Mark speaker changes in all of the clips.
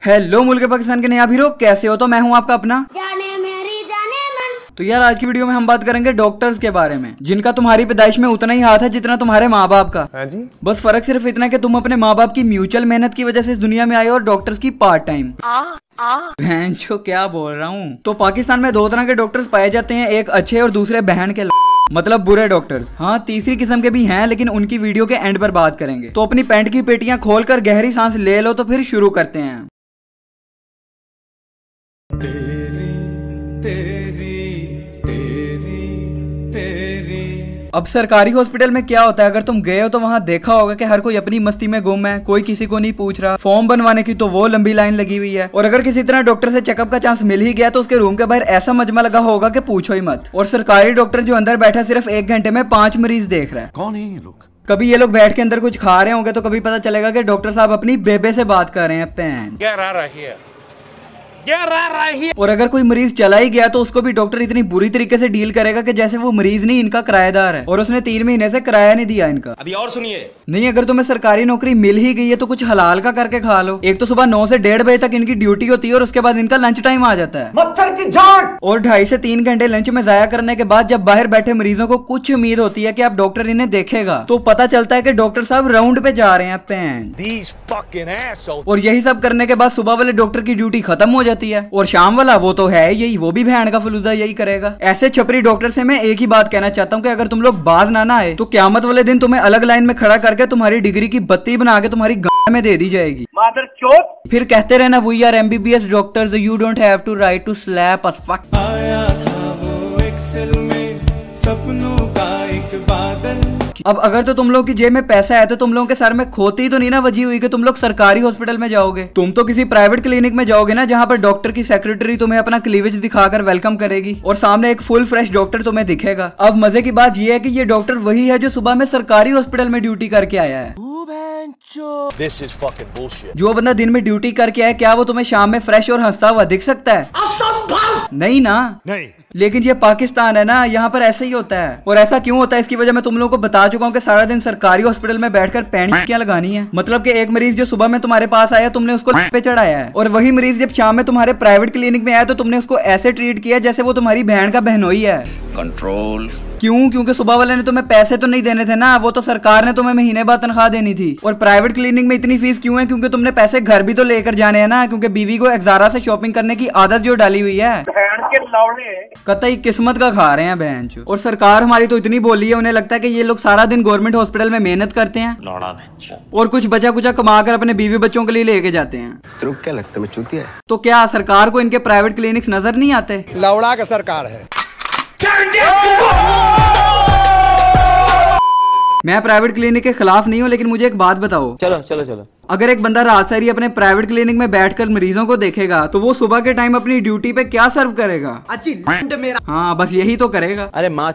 Speaker 1: Hello मुल्क पाकिस्तान के नया हीरो, कैसे हो? तो मैं हूं आपका अपना
Speaker 2: जाने मेरी जाने मन।
Speaker 1: तो यार आज की वीडियो में हम बात करेंगे डॉक्टर्स के बारे में, जिनका तुम्हारी पैदाइश में उतना ही हाथ है जितना तुम्हारे माँ बाप का।
Speaker 3: हाँ जी।
Speaker 1: बस फर्क सिर्फ इतना कि तुम अपने माँ बाप की म्यूचुअल मेहनत की वजह से इस दुनिया में आए और डॉक्टर्स की पार्ट टाइम। भैंचो क्या बोल रहा हूँ। तो पाकिस्तान में दो तरह के डॉक्टर्स पाए जाते हैं, एक अच्छे और दूसरे बहन के मतलब बुरे डॉक्टर्स। हाँ, तीसरी किस्म के भी हैं, लेकिन उनकी वीडियो के एंड पर बात करेंगे। तो अपनी पैंट की पेटियां खोलकर गहरी सांस ले लो, तो फिर शुरू करते हैं। तेरी तेरी तेरी तेरी। अब सरकारी हॉस्पिटल में क्या होता है, अगर तुम गए हो तो वहाँ देखा होगा कि हर कोई अपनी मस्ती में गुम है, कोई किसी को नहीं पूछ रहा। फॉर्म बनवाने की तो वो लंबी लाइन लगी हुई है, और अगर किसी तरह डॉक्टर से चेकअप का चांस मिल ही गया तो उसके रूम के बाहर ऐसा मजमा लगा होगा कि पूछो ही मत। और सरकारी डॉक्टर जो अंदर बैठा सिर्फ 1 घंटे में 5 मरीज देख रहा है।
Speaker 3: कौन है ये लोग?
Speaker 1: कभी ये लोग बैठ के अंदर कुछ खा रहे होंगे, तो कभी पता चलेगा कि डॉक्टर साहब अपनी बेबे से बात कर रहे हैं। पैन और अगर कोई मरीज चला ही गया तो उसको भी डॉक्टर इतनी बुरी तरीके से डील करेगा कि जैसे वो मरीज नहीं, इनका किराएदार है और उसने 3 महीने से किराया नहीं दिया इनका।
Speaker 4: अभी और सुनिए।
Speaker 1: नहीं, अगर तुम्हें सरकारी नौकरी मिल ही गई है तो कुछ हलाल का करके खा लो। एक तो सुबह 9 से 1:30 बजे तक इनकी ड्यूटी होती है और उसके बाद इनका लंच टाइम आ जाता है।
Speaker 4: मच्छर की जान।
Speaker 1: और 2.5 से 3 घंटे लंच में जाया करने के बाद जब बाहर बैठे मरीजों को कुछ उम्मीद होती है कि अब डॉक्टर इन्हें देखेगा, तो पता चलता है कि डॉक्टर साहब राउंड पे जा रहे हैं। और यही सब करने के बाद सुबह वाले डॉक्टर की ड्यूटी खत्म हो जाती है, और शाम वाला वो तो है यही, वो भी भैन का फलूदा यही करेगा। ऐसे छपरी डॉक्टर से मैं एक ही बात कहना चाहता हूँ कि अगर तुम लोग बाज ना आए तो क्यामत वाले दिन तुम्हें अलग लाइन में खड़ा करके तुम्हारी डिग्री की बत्ती बना के तुम्हारी गांड में दे दी जाएगी। फिर कहते रहना we are MBBS doctors, you don't have to right to slap us. Fuck. आया था वो एक्सेल में सपनों का एक बादल। अब अगर तो तुम लोग की जेब में पैसा है तो तुम लोगों के सर में खोती तो नहीं ना वजी हुई कि तुम लोग सरकारी हॉस्पिटल में जाओगे। तुम तो किसी प्राइवेट क्लिनिक में जाओगे ना, जहाँ पर डॉक्टर की सेक्रेटरी तुम्हें अपना क्लीवेज दिखाकर वेलकम करेगी और सामने एक फुल फ्रेश डॉक्टर तुम्हें दिखेगा। अब मजे की बात यह है कि ये डॉक्टर वही है जो सुबह में सरकारी हॉस्पिटल में ड्यूटी करके आया है।
Speaker 4: This is fucking bullshit.
Speaker 1: जो बंदा दिन में ड्यूटी करके आया, क्या वो तुम्हें शाम में फ्रेश और हंसता हुआ दिख सकता है? असंभव। नहीं ना। नहीं। लेकिन ये पाकिस्तान है ना, यहाँ पर ऐसे ही होता है। और ऐसा क्यों होता है इसकी वजह मैं तुम लोगों को बता चुका हूँ कि सारा दिन सरकारी हॉस्पिटल में बैठकर पैंटियां लगानी है। मतलब कि एक मरीज जो सुबह में तुम्हारे पास आया, तुमने उसको पे चढ़ाया है, और वही मरीज जब शाम में तुम्हारे प्राइवेट क्लिनिक में आया तो तुमने उसको ऐसे ट्रीट किया जैसे वो तुम्हारी बहन का बहनोई है। कंट्रोल। क्यों? क्योंकि सुबह वाले ने तुम्हें पैसे तो नहीं देने थे ना, वो तो सरकार ने तुम्हें महीने बाद तनख्वाह देनी थी। और प्राइवेट क्लिनिक में इतनी फीस क्यों है? क्योंकि तुमने पैसे घर भी तो लेकर जाने हैं ना, क्योंकि बीवी को एक्जारा से शॉपिंग करने की आदत जो डाली हुई है, कतई किस्मत का खा रहे हैं बहन। और सरकार हमारी तो इतनी बोली है, उन्हें लगता है कि ये लोग सारा दिन गवर्नमेंट हॉस्पिटल में मेहनत करते हैं और कुछ बचा कुचा कमा कर अपने बीवी बच्चों के लिए लेके जाते हैं। तो क्या लगता है चूतिया है? तो क्या सरकार को इनके प्राइवेट क्लिनिक्स नजर नहीं आते?
Speaker 3: लौड़ा का सरकार है।
Speaker 1: मैं प्राइवेट क्लिनिक के खिलाफ नहीं हूँ, लेकिन मुझे एक बात बताओ। चलो। अगर एक बंदा रात सारी अपने प्राइवेट क्लिनिक में बैठकर मरीजों को देखेगा तो वो सुबह के टाइम अपनी ड्यूटी पे क्या सर्व करेगा? हाँ, बस यही तो करेगा। अरे माँ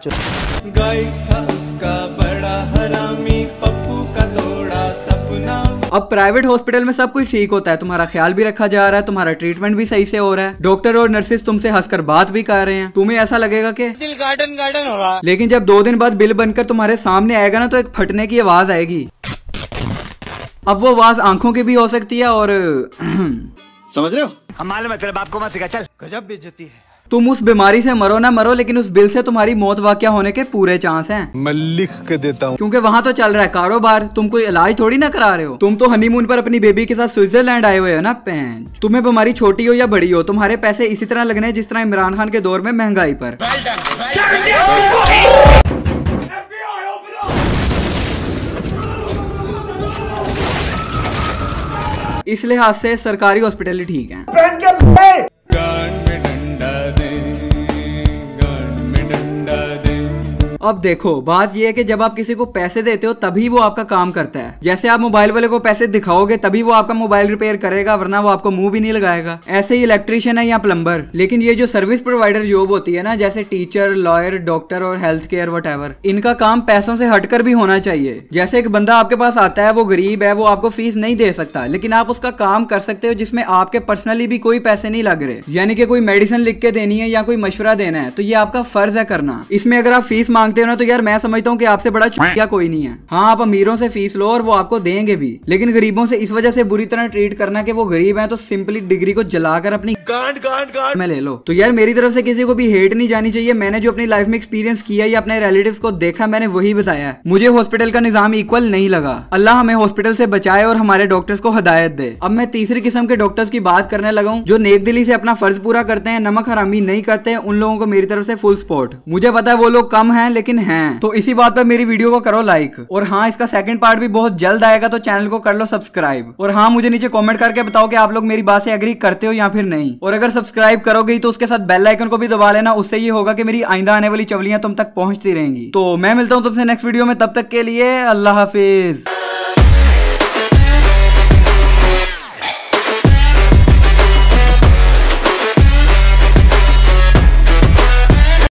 Speaker 1: गाय था उसका बड़ा हरामी, पप्पू का तोड़ा सपना। अब प्राइवेट हॉस्पिटल में सब कुछ ठीक होता है, तुम्हारा ख्याल भी रखा जा रहा है, तुम्हारा ट्रीटमेंट भी सही से हो रहा है, डॉक्टर और नर्सेस तुमसे हंसकर बात भी कर रहे हैं, तुम्हें ऐसा लगेगा कि दिल गार्डन हो रहा है। लेकिन जब 2 दिन बाद बिल बनकर तुम्हारे सामने आएगा ना, तो एक फटने की आवाज आएगी। अब वो आवाज आंखों की भी हो सकती है और
Speaker 4: समझ रहे हो?
Speaker 5: हम मालूम है, तेरे बाप को मत सिखा। चल,
Speaker 4: गजब बेइज्जती है।
Speaker 1: तुम उस बीमारी से मरो ना मरो, लेकिन उस बिल से तुम्हारी मौत वाकया होने के पूरे चांस हैं।
Speaker 3: मैं लिख के देता हूँ,
Speaker 1: क्योंकि वहाँ तो चल रहा है कारोबार, तुम कोई इलाज थोड़ी ना करा रहे हो। तुम तो हनीमून पर अपनी बेबी के साथ स्विट्जरलैंड आए हुए हो ना पैन। तुम्हें बीमारी छोटी हो या बड़ी हो, तुम्हारे पैसे इसी तरह लगने जिस तरह इमरान खान के दौर में महंगाई पर। इस लिहाज से सरकारी हॉस्पिटल ठीक है। अब देखो, बात यह है कि जब आप किसी को पैसे देते हो तभी वो आपका काम करता है। जैसे आप मोबाइल वाले को पैसे दिखाओगे तभी वो आपका मोबाइल रिपेयर करेगा, वरना वो आपको मुंह भी नहीं लगाएगा। ऐसे ही इलेक्ट्रिशियन है या प्लम्बर। लेकिन ये जो सर्विस प्रोवाइडर जॉब होती है ना, जैसे टीचर, लॉयर, डॉक्टर और हेल्थ केयर वटएवर, इनका काम पैसों से हटकर भी होना चाहिए। जैसे एक बंदा आपके पास आता है, वो गरीब है, वो आपको फीस नहीं दे सकता, लेकिन आप उसका काम कर सकते हो जिसमें आपके पर्सनली भी कोई पैसे नहीं लग रहे। यानी कि कोई मेडिसिन लिख के देनी है या कोई मशवरा देना है, तो ये आपका फर्ज है करना। इसमें अगर आप फीस मांगते बोलते हो ना, तो यार मैं समझता हूँ कि आपसे बड़ा चूतिया कोई नहीं है। हाँ, आप अमीरों से फीस लो और वो आपको देंगे भी, लेकिन गरीबों से इस वजह से बुरी तरह ट्रीट करना कि वो गरीब हैं तो सिंपली डिग्री को जलाकर अपनी गांड में ले लो। तो यार मेरी तरफ से किसी को भी हेट नहीं जानी चाहिए। मैंने जो अपनी लाइफ में एक्सपीरियंस किया या अपने रिलेटिव्स को देखा, मैंने वही बताया। मुझे हॉस्पिटल का निजाम इक्वल नहीं लगा। अल्लाह हमें हॉस्पिटल से बचाए और हमारे डॉक्टर्स को हिदायत दे। अब मैं तीसरी किस्म के डॉक्टर्स की बात करने लगा हूँ, जो नेक दिली से अपना फर्ज पूरा करते हैं, नमक हरामी नहीं करते हैं। उन लोगों को मेरी तरफ से फुल सपोर्ट। मुझे पता है वो लोग कम हैं, लेकिन हैं। तो इसी बात पर मेरी वीडियो को करो लाइक। और हाँ, इसका सेकंड पार्ट भी बहुत जल्द आएगा, तो चैनल को कर लो सब्सक्राइब। और हाँ, मुझे नीचे कमेंट करके बताओ कि आप लोग मेरी बात से एग्री करते हो या फिर नहीं। और अगर सब्सक्राइब करोगे तो उसके साथ बेल आइकन को भी दबा लेना। उससे ये होगा कि मेरी आइंदा आने वाली चवलियां तुम तक पहुंचती रहेंगी। तो मैं मिलता हूं तुमसे नेक्स्ट वीडियो में, तब तक के लिए अल्लाह हाफिज।